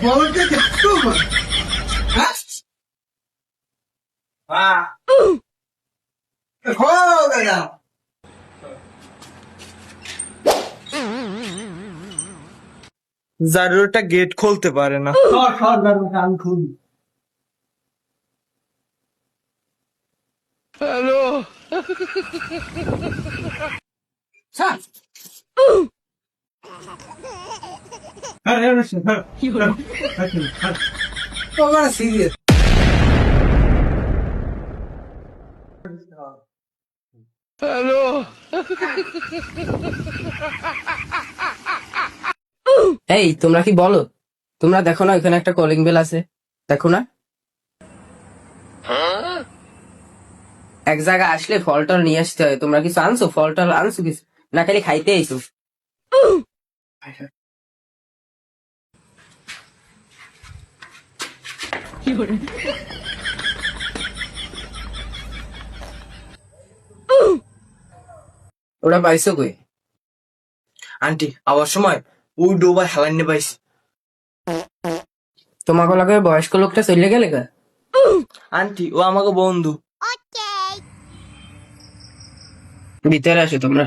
বলটা দেখতো হ্যাঁ দাদা জারুরটা গেট খুলতে পারে না। কান খুন সিরিয়াস এই তোমরা কি বলো? তোমরা দেখো না ওখানে একটা কলিং বেল আছে, দেখো না? এক জায়গায় আসলে ফল টল নিয়ে আসতে হয়। তোমরা কিছু আনছো? ফল টল আনছো কিছু, না খালি খাইতে আইছো? ওরা পাইছো কই? আন্টি আবার সময় ওই ডোবা হেলান নিয়ে পাইছি। তোমাকে লাগে বয়স্ক লোকটা চলে গেলে গা? আন্টি ও আমাকে বন্ধু। ভিতরে আসো তোমরা।